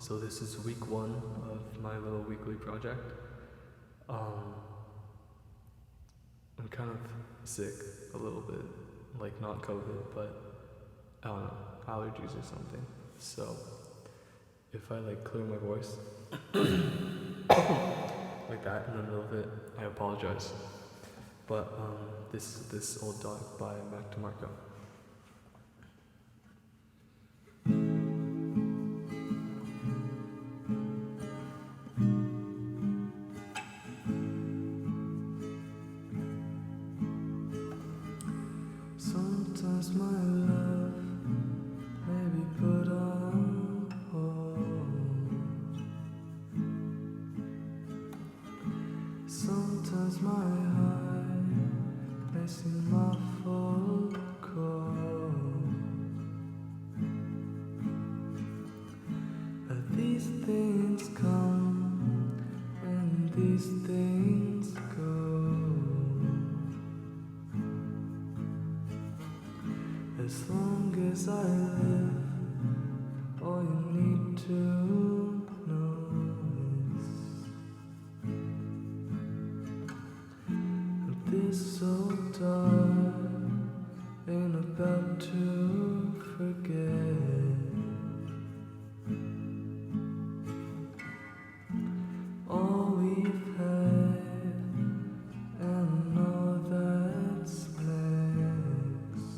So this is week 1 of my little weekly project. I'm kind of sick a little bit, like not COVID, but I don't know, allergies or something. So if I like clear my voice like that in the middle of it, I apologize. But this old dog by demarco. Sometimes my love may be put on hold. Sometimes my heart may seem awful cold. But these things come and these things go. As long as I live, all you need to know is that this old dog ain't about to forget all we've had and all that's next.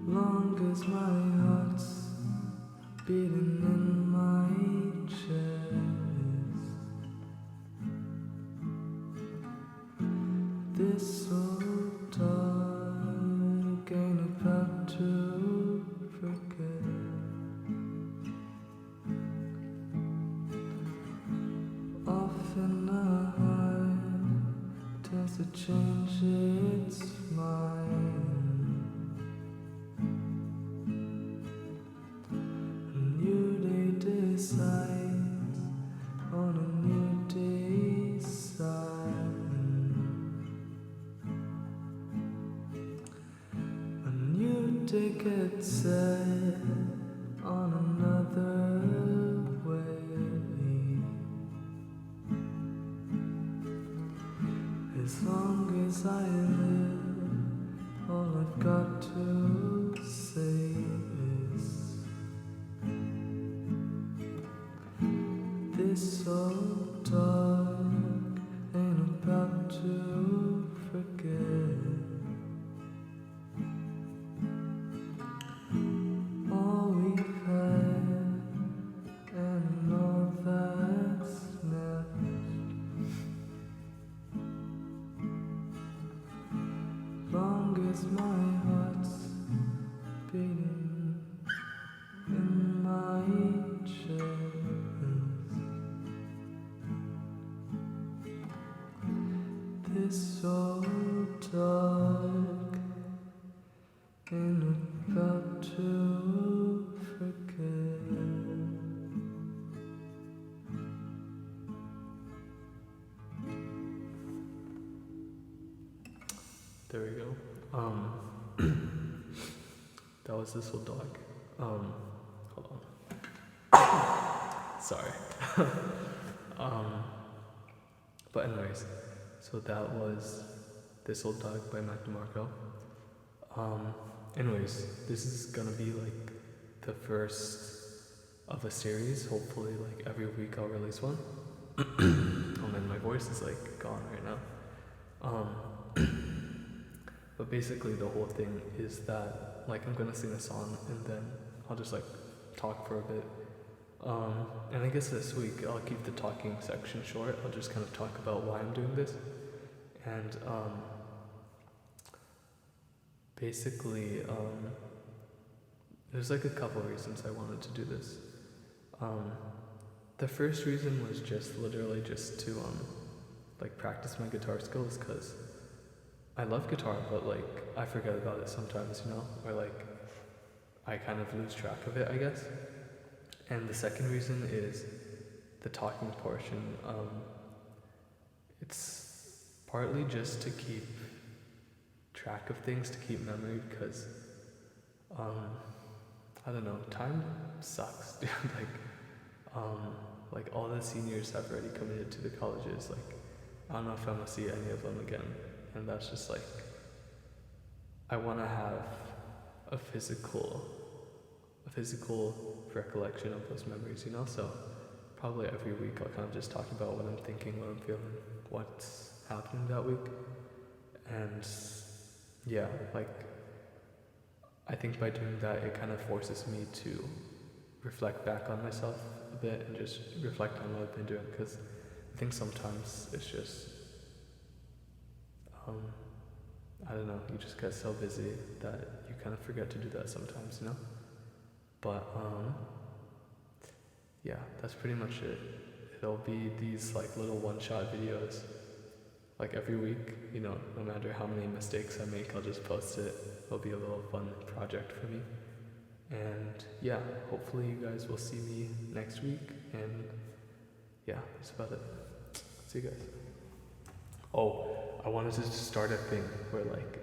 Long as my heart's beating in my chest, this old dog ain't about to forget. Often a heart tends to change its mind. Decide on a new design. A new day gets set on another way. As long as I live, all I've got to say is this old dog ain't about to forget all we've had and all that's next. Long as my heart's beating in my chest, this old dog ain't about to forget. There we go. That was this old dog. Hold on. Sorry. But anyways. So that was This Old Dog by demarco. Anyways, this is gonna be like the first of a series. Hopefully like every week I'll release one. And then my voice is like gone right now. But basically the whole thing is that like I'm gonna sing a song and then I'll just like talk for a bit. And I guess this week I'll keep the talking section short. I'll just kind of talk about why I'm doing this. And basically, there's like a couple reasons I wanted to do this. The first reason was just literally just to like practice my guitar skills, because I love guitar, but like I forget about it sometimes, you know, or like I kind of lose track of it, I guess. And the second reason is the talking portion. It's partly just to keep track of things, to keep memory, because I I don't know, time sucks, dude. Like all the seniors have already committed to the colleges. Like, I don't know if I'm gonna see any of them again. And that's just like, I wanna have a physical recollection of those memories, you know? So probably every week I'll kind of just talk about what I'm thinking, what I'm feeling, what's happening that week. And yeah, like, I think by doing that, it kind of forces me to reflect back on myself a bit and just reflect on what I've been doing, because I think sometimes it's just, I don't know, you just get so busy that you kind of forget to do that sometimes, you know? But yeah, that's pretty much it. It'll be these like little one-shot videos, like every week, you know, no matter how many mistakes I make, I'll just post it. It'll be a little fun project for me. And yeah, hopefully you guys will see me next week. And yeah, that's about it. See you guys. Oh, I wanted to start a thing where like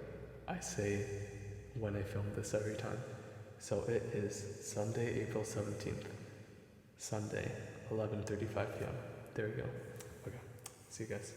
I say when I film this every time. So it is Sunday, April 17th. Sunday, 11:35 p.m. There we go. Okay, see you guys.